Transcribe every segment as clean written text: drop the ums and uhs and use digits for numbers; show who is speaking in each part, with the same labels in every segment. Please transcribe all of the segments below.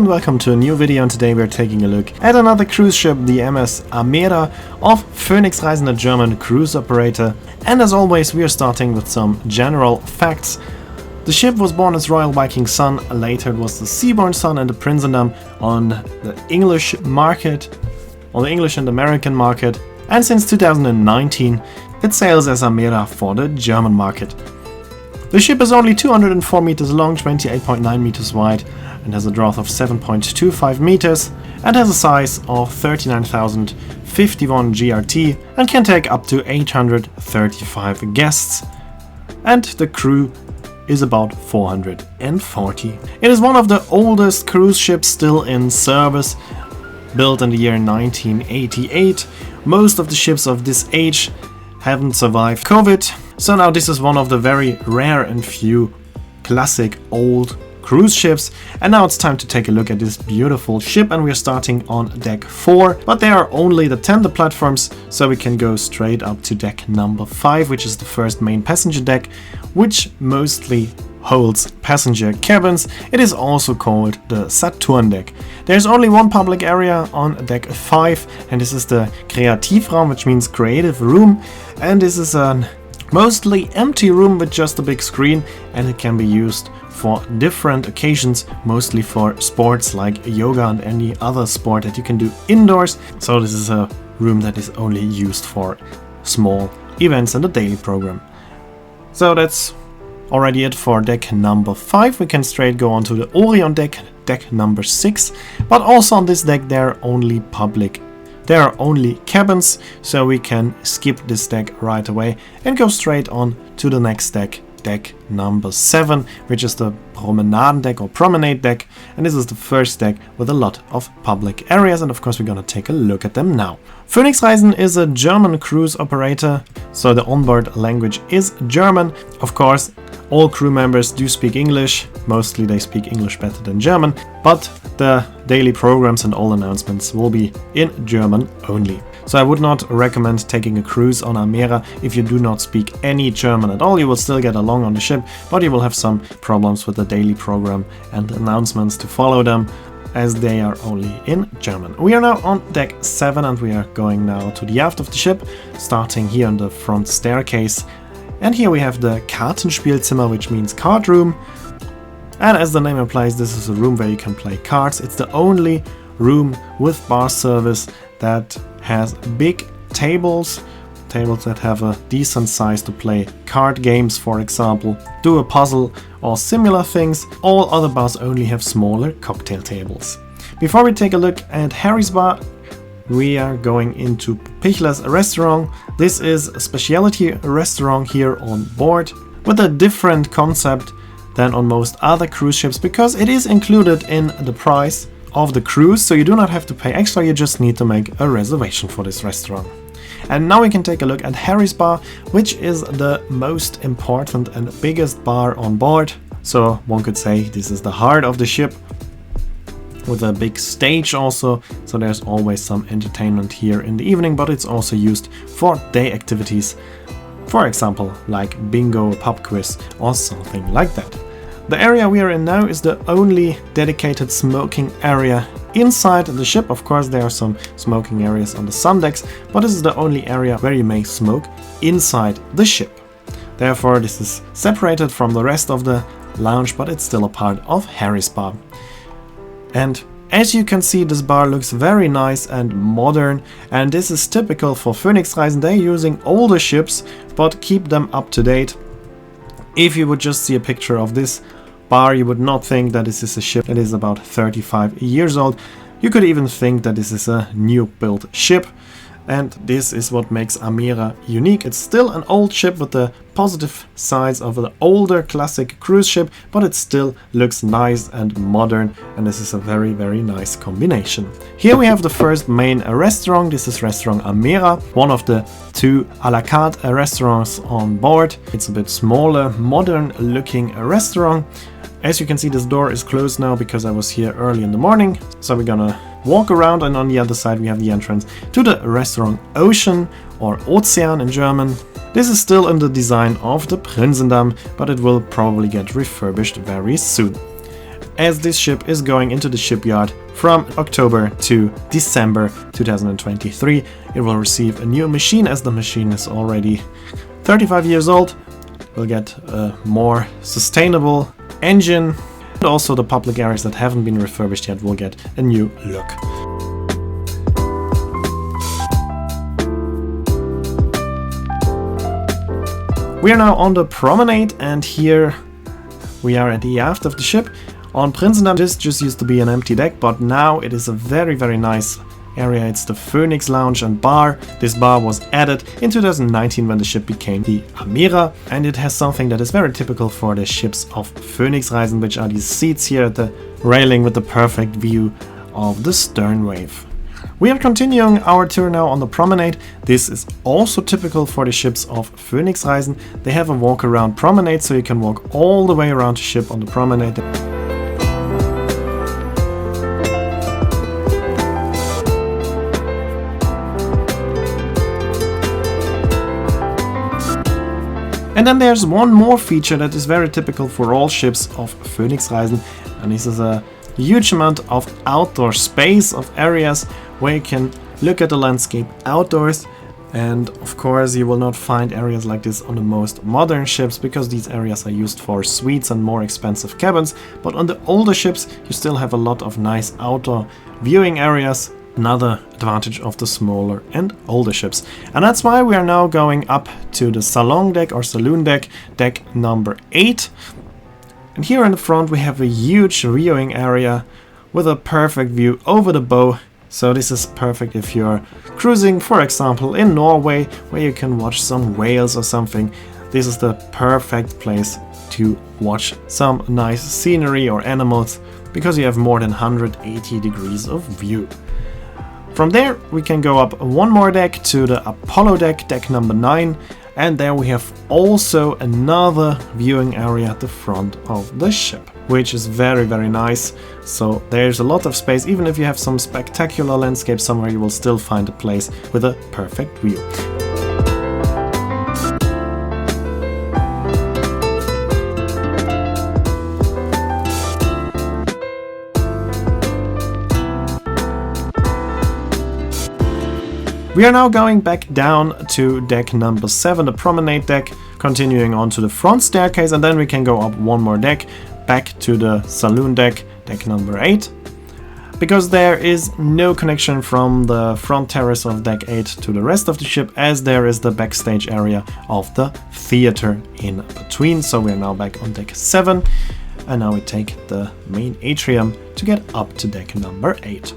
Speaker 1: and welcome to a new video, and today we're taking a look at another cruise ship, the MS Amera of Phoenix Reisen, a German cruise operator. And as always, we are starting with some general facts. The ship was born as Royal Viking Sun, later it was the Seaborn Sun and the Princendom on the English market, on the English and American market, and since 2019 it sails as Amera for the German market. The ship is only 204 meters long, 28.9 meters wide, and has a draught of 7.25 meters, and has a size of 39,051 GRT, and can take up to 835 guests, and the crew is about 440. It is one of the oldest cruise ships still in service, built in the year 1988. Most of the ships of this age haven't survived COVID, so now this is one of the very rare and few classic old cruise ships. And now it's time to take a look at this beautiful ship, and we're starting on deck 4, but there are only the tender platforms, so we can go straight up to deck number 5, which is the first main passenger deck, which mostly holds passenger cabins. It is also called the Saturn deck. There's only one public area on deck 5, and this is the Kreativraum, which means creative room, and this is a mostly empty room with just a big screen, and it can be used for different occasions, mostly for sports like yoga and any other sport that you can do indoors. So this is a room that is only used for small events in the daily program. So that's already it for deck number 5. We can straight go on to the Orion deck, deck number 6, but also on this deck there are only cabins, so we can skip this deck right away and go straight on to the next deck, deck number 7, which is the Promenade deck or Promenade deck, and this is the first deck with a lot of public areas, and of course we're gonna take a look at them now. Phoenix Reisen is a German cruise operator, so the onboard language is German. Of course, all crew members do speak English, mostly they speak English better than German, but the daily programs and all announcements will be in German only. So I would not recommend taking a cruise on Amera if you do not speak any German at all. You will still get along on the ship, but you will have some problems with the daily program and announcements to follow them, as they are only in German. We are now on deck 7, and we are going now to the aft of the ship, starting here on the front staircase. And here we have the Kartenspielzimmer, which means card room. And as the name implies, this is a room where you can play cards. It's the only room with bar service that has big tables that have a decent size to play card games, for example, do a puzzle or similar things. All other bars only have smaller cocktail tables. Before we take a look at Harry's bar, we are going into Pichler's restaurant. This is a specialty restaurant here on board with a different concept than on most other cruise ships, because it is included in the price of the cruise, so you do not have to pay extra, you just need to make a reservation for this restaurant. And now we can take a look at Harry's bar, which is the most important and biggest bar on board. So one could say this is the heart of the ship, with a big stage also, so there's always some entertainment here in the evening, but it's also used for day activities, for example like bingo, pub quiz or something like that. The area we are in now is the only dedicated smoking area inside the ship. Of course there are some smoking areas on the sun decks, but this is the only area where you may smoke inside the ship. Therefore this is separated from the rest of the lounge, but it's still a part of Harry's bar. And as you can see, this bar looks very nice and modern, and this is typical for Phoenix Reisen. They're using older ships but keep them up to date. If you would just see a picture of this bar, you would not think that this is a ship that is about 35 years old. You could even think that this is a new built ship, and this is what makes Amera unique. It's still an old ship with the positive sides of an older classic cruise ship, but it still looks nice and modern, and this is a very, very nice combination. Here we have the first main restaurant. This is restaurant Amera, one of the 2 a la carte restaurants on board. It's a bit smaller, modern looking restaurant. As you can see, this door is closed now because I was here early in the morning, so we're gonna walk around, and on the other side we have the entrance to the restaurant Ocean, or Ozean in German. This is still in the design of the Princendom, but it will probably get refurbished very soon. as this ship is going into the shipyard from October to December 2023. It will receive a new machine, as the machine is already 35 years old. We'll get a more sustainable engine, and also the public areas that haven't been refurbished yet will get a new look. We are now on the Promenade, and here we are at the aft of the ship. On Prinsendamm, this just used to be an empty deck, but now it is a very, very nice area. It's the Phoenix Lounge and Bar. This bar was added in 2019 when the ship became the Amera, and it has something that is very typical for the ships of Phoenix Reisen, which are these seats here at the railing with the perfect view of the stern wave. We are continuing our tour now on the Promenade. This is also typical for the ships of Phoenix Reisen. They have a walk around promenade, so you can walk all the way around the ship on the Promenade. And then there's one more feature that is very typical for all ships of Phoenix Reisen, and this is a huge amount of outdoor space, of areas where you can look at the landscape outdoors. And of course you will not find areas like this on the most modern ships, because these areas are used for suites and more expensive cabins, but on the older ships you still have a lot of nice outdoor viewing areas. Another advantage of the smaller and older ships. And that's why we are now going up to the salon deck or saloon deck, deck number 8. And here in the front we have a huge viewing area with a perfect view over the bow. So this is perfect if you're cruising, for example, in Norway, where you can watch some whales or something. This is the perfect place to watch some nice scenery or animals, because you have more than 180 degrees of view. From there we can go up one more deck to the Apollo deck, deck number 9, and there we have also another viewing area at the front of the ship, which is very, very nice. So there's a lot of space. Even if you have some spectacular landscape somewhere, you will still find a place with a perfect view. We are now going back down to deck number 7, the Promenade deck, continuing on to the front staircase, and then we can go up one more deck, back to the saloon deck, deck number 8, because there is no connection from the front terrace of deck 8 to the rest of the ship, as there is the backstage area of the theater in between. So we are now back on deck 7, and now we take the main atrium to get up to deck number 8.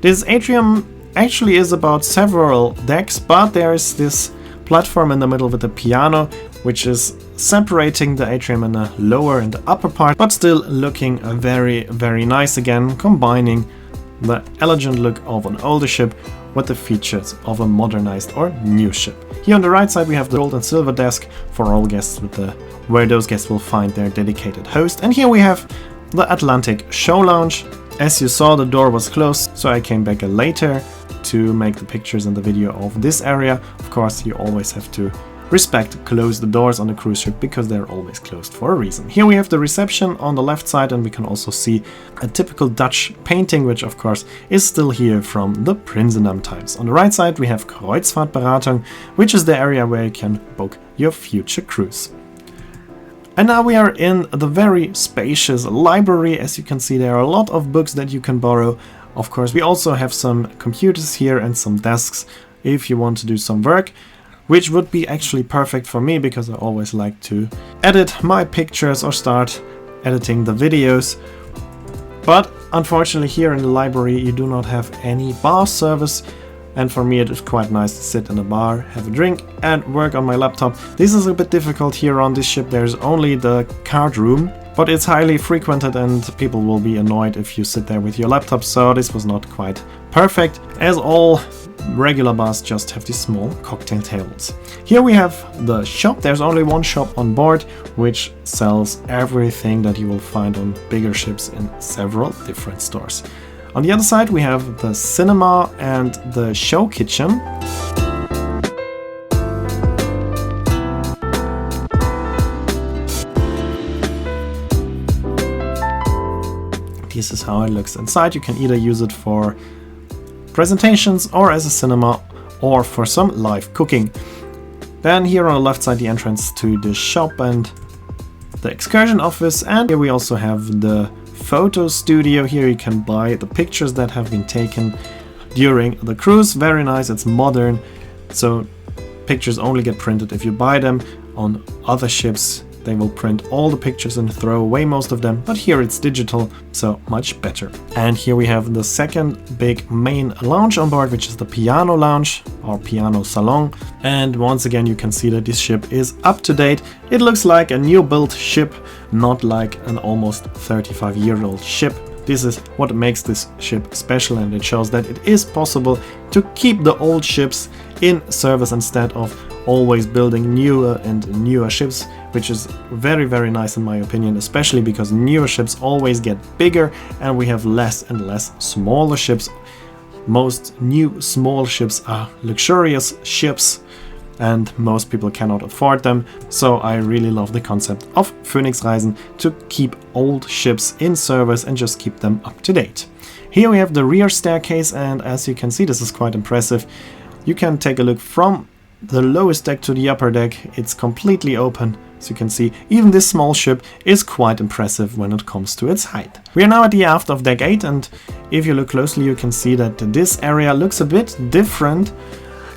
Speaker 1: This atrium actually is about several decks, but there is this platform in the middle with a piano, which is separating the atrium in the lower and the upper part, but still looking very, very nice again, combining the elegant look of an older ship with the features of a modernized or new ship. Here on the right side we have the gold and silver desk for all guests, with where those guests will find their dedicated host. And here we have the Atlantic Show Lounge. As you saw, the door was closed, so I came back later to make the pictures and the video of this area. Of course, you always have to close the doors on a cruise ship, because they're always closed for a reason. Here we have the reception on the left side, and we can also see a typical Dutch painting, which of course is still here from the Prinsendamm times. On the right side we have Kreuzfahrtberatung, which is the area where you can book your future cruise. And now we are in the very spacious library. As you can see, there are a lot of books that you can borrow. Of course, we also have some computers here and some desks if you want to do some work, which would be actually perfect for me, because I always like to edit my pictures or start editing the videos. But unfortunately here in the library you do not have any bar service, and for me it is quite nice to sit in a bar, have a drink and work on my laptop. This is a bit difficult here on this ship. There's only the card room, but it's highly frequented and people will be annoyed if you sit there with your laptop, so this was not quite perfect, as all regular bars just have these small cocktail tables. Here we have the shop. There's only one shop on board, which sells everything that you will find on bigger ships in several different stores. On the other side we have the cinema and the show kitchen. This is how it looks inside. You can either use it for presentations or as a cinema or for some live cooking. Then here on the left side, the entrance to the shop and the excursion office, and here we also have the photo studio. Here you can buy the pictures that have been taken during the cruise. Very nice, it's modern, so pictures only get printed if you buy them. On other ships they will print all the pictures and throw away most of them, but here it's digital, so much better. And here we have the second big main lounge on board, which is the piano lounge or piano salon. And once again you can see that this ship is up to date. It looks like a new built ship, not like an almost 35-year-old ship. This is what makes this ship special, and it shows that it is possible to keep the old ships in service instead of always building newer and newer ships, which is very, very nice in my opinion, especially because newer ships always get bigger and we have less and less smaller ships. Most new small ships are luxurious ships and most people cannot afford them, so I really love the concept of Phoenix Reisen to keep old ships in service and just keep them up to date. Here we have the rear staircase, and as you can see, this is quite impressive. You can take a look from the lowest deck to the upper deck. It's completely open, as you can see. Even this small ship is quite impressive when it comes to its height. We are now at the aft of deck 8, and if you look closely you can see that this area looks a bit different,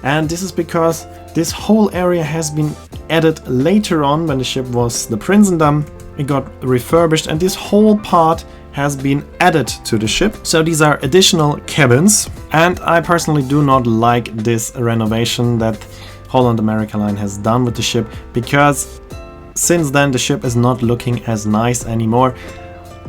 Speaker 1: and this is because this whole area has been added later on when the ship was the Prinsendam. It got refurbished and this whole part has been added to the ship. So these are additional cabins, and I personally do not like this renovation that Holland America Line has done with the ship, because since then the ship is not looking as nice anymore.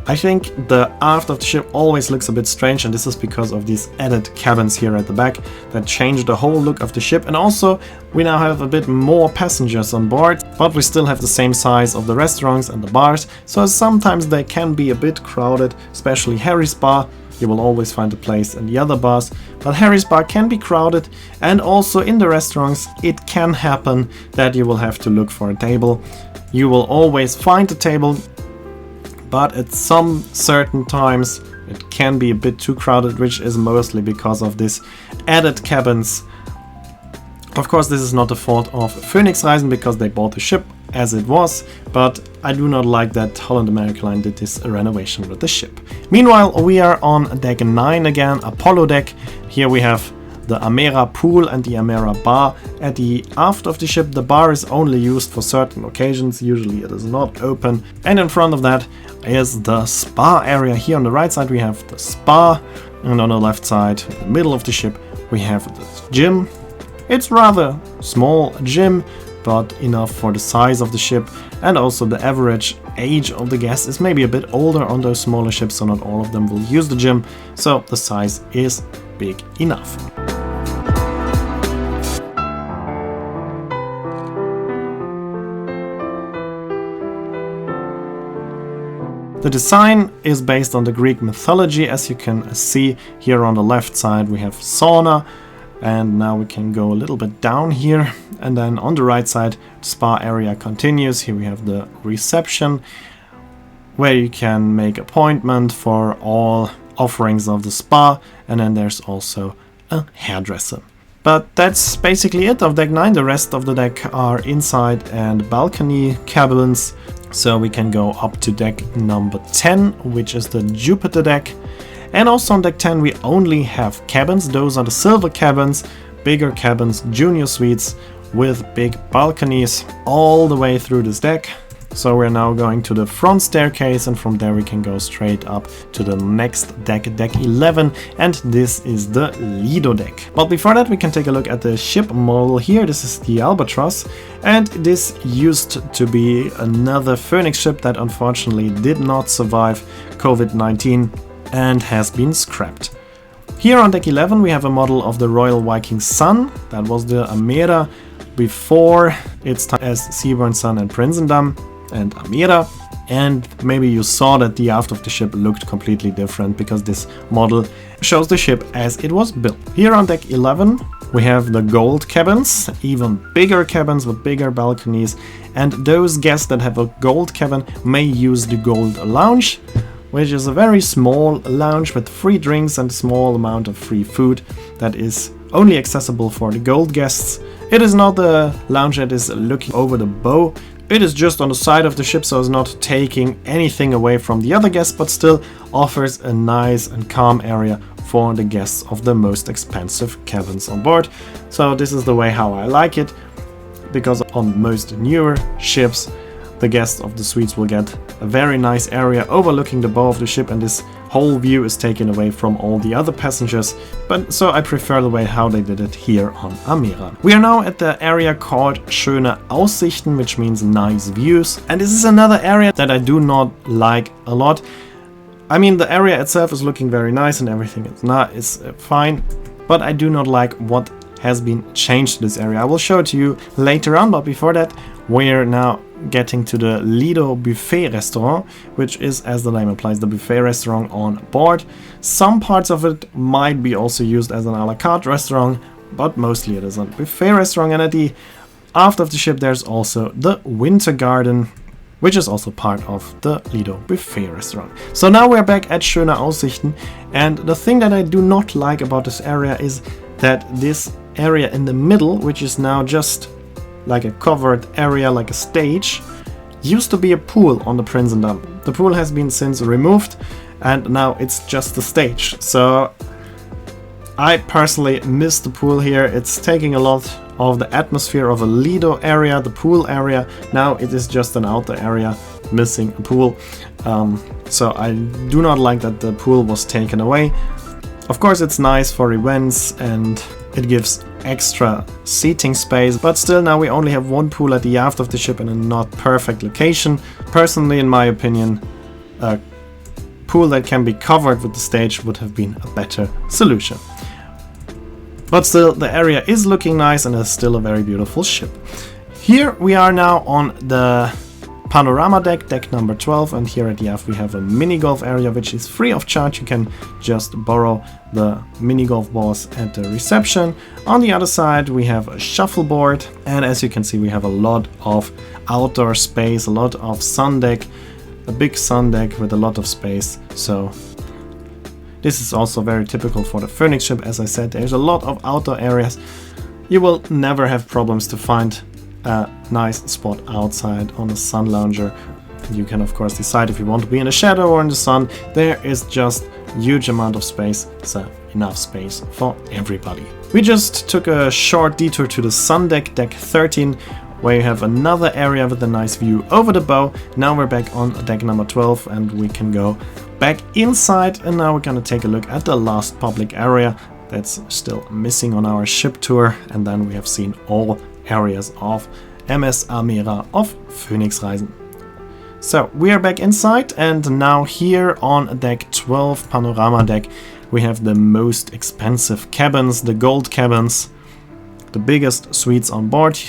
Speaker 1: I think the aft of the ship always looks a bit strange, and this is because of these added cabins here at the back that change the whole look of the ship. And also we now have a bit more passengers on board, but we still have the same size of the restaurants and the bars, so sometimes they can be a bit crowded, especially Harry's Bar. You will always find a place in the other bars, but Harry's Bar can be crowded, and also in the restaurants it can happen that you will have to look for a table. You will always find a table, but at some certain times it can be a bit too crowded, which is mostly because of this added cabins. Of course, this is not the fault of Phoenix Reisen because they bought the ship as it was, but I do not like that Holland America Line did this renovation with the ship. Meanwhile, we are on deck 9 again, Apollo deck. Here we have the Amera pool and the Amera bar. At the aft of the ship, the bar is only used for certain occasions, usually it is not open. And in front of that is the spa area. Here on the right side we have the spa, and on the left side, in the middle of the ship, we have the gym. It's rather small gym, but enough for the size of the ship, and also the average age of the guests is maybe a bit older on those smaller ships, so not all of them will use the gym, so the size is big enough. The design is based on the Greek mythology. As you can see here on the left side we have sauna, and now we can go a little bit down here, and then on the right side the spa area continues. Here we have the reception where you can make appointment for all offerings of the spa, and then there's also a hairdresser. But that's basically it of deck 9. The rest of the deck are inside and balcony cabins. So we can go up to deck number 10, which is the Jupiter deck. And also on deck 10 we only have cabins. Those are the silver cabins, bigger cabins, junior suites with big balconies all the way through this deck. So we're now going to the front staircase, and from there we can go straight up to the next deck, deck 11, and this is the Lido deck. But before that we can take a look at the ship model here. This is the Albatross, and this used to be another Phoenix ship that unfortunately did not survive COVID-19 and has been scrapped. Here on deck 11 we have a model of the Royal Viking Sun. That was the Amera before its time as Seaborn Sun and Prinsendam and Amera, and maybe you saw that the aft of the ship looked completely different because this model shows the ship as it was built. Here on deck 11 we have the gold cabins, even bigger cabins with bigger balconies, and those guests that have a gold cabin may use the gold lounge. which is a very small lounge with free drinks and a small amount of free food that is only accessible for the gold guests. It is not the lounge that is looking over the bow. It is just on the side of the ship, so it's not taking anything away from the other guests, but still offers a nice and calm area for the guests of the most expensive cabins on board. So this is the way how I like it, because on most newer ships the guests of the suites will get a very nice area overlooking the bow of the ship, and this whole view is taken away from all the other passengers. But so I prefer the way how they did it here on Amera. We are now at the area called Schöne Aussichten, which means nice views, and this is another area that I do not like a lot. I mean, the area itself is looking very nice and everything is fine, but I do not like what has been changed to this area. I will show it to you later on, but before that we're now getting to the Lido Buffet restaurant, which is, as the name implies, the buffet restaurant on board. Some parts of it might be also used as an a la carte restaurant, but mostly it is a buffet restaurant. And at the aft of the ship there's also the Winter Garden, which is also part of the Lido Buffet restaurant. So now we're back at Schöne Aussichten, and the thing that I do not like about this area is that this area in the middle, which is now just like a covered area, like a stage, used to be a pool on the Prinzendam. The pool has been since removed and now it's just the stage. So I personally miss the pool here. It's taking a lot of the atmosphere of a Lido area, the pool area. Now it is just an outdoor area missing a pool. So I do not like that the pool was taken away. Of course it's nice for events and it gives extra seating space, but still now we only have one pool at the aft of the ship in a not perfect location. Personally, in my opinion, a pool that can be covered with the stage would have been a better solution. But still, the area is looking nice and is still a very beautiful ship. Here we are now on the panorama deck, deck number 12, and here at the aft we have a mini golf area which is free of charge. You can just borrow the mini golf balls at the reception. On the other side we have a shuffleboard, and as you can see we have a lot of outdoor space, a lot of sun deck, a big sun deck with a lot of space. So this is also very typical for the Phoenix ship. As I said, there's a lot of outdoor areas. You will never have problems to find a nice spot outside on a sun lounger. You can of course decide if you want to be in the shadow or in the sun. There is just a huge amount of space, so enough space for everybody. We just took a short detour to the sun deck, deck 13, where you have another area with a nice view over the bow. Now we're back on deck number 12 and we can go back inside, and now we're gonna take a look at the last public area that's still missing on our ship tour, and then we have seen all areas of MS Amera of Phoenix Reisen. So we are back inside, and now here on deck 12, panorama deck, we have the most expensive cabins, the gold cabins, the biggest suites on board.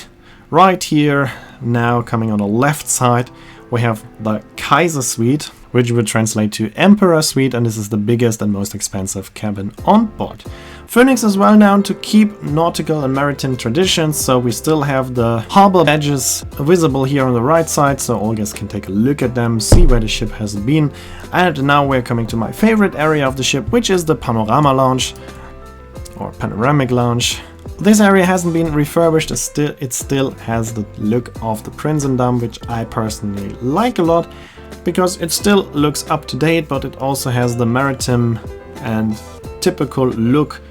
Speaker 1: Right here, now coming on the left side, we have the Kaiser suite, which would translate to Emperor suite, and this is the biggest and most expensive cabin on board. Phoenix is well known to keep nautical and maritime traditions, so we still have the harbor badges visible here on the right side, so all guests can take a look at them, see where the ship has been. And now we're coming to my favorite area of the ship, which is the panorama lounge, or panoramic lounge. This area hasn't been refurbished, it still has the look of the Prinzendam, which I personally like a lot, because it still looks up to date, but it also has the maritime and typical look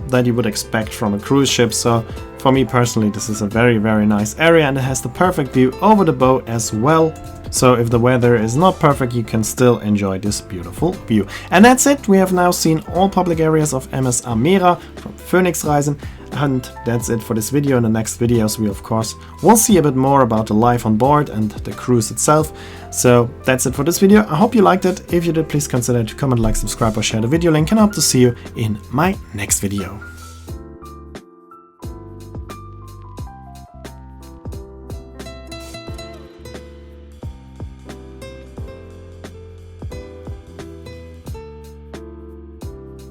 Speaker 1: that you would expect from a cruise ship. So for me personally, this is a very, very nice area, and it has the perfect view over the bow as well. So if the weather is not perfect, you can still enjoy this beautiful view. And that's it. We have now seen all public areas of MS Amera from Phoenix Reisen. And that's it for this video. In the next videos we of course will see a bit more about the life on board and the cruise itself. So that's it for this video. I hope you liked it. If you did, please consider to comment, like, subscribe or share the video link, and I hope to see you in my next video.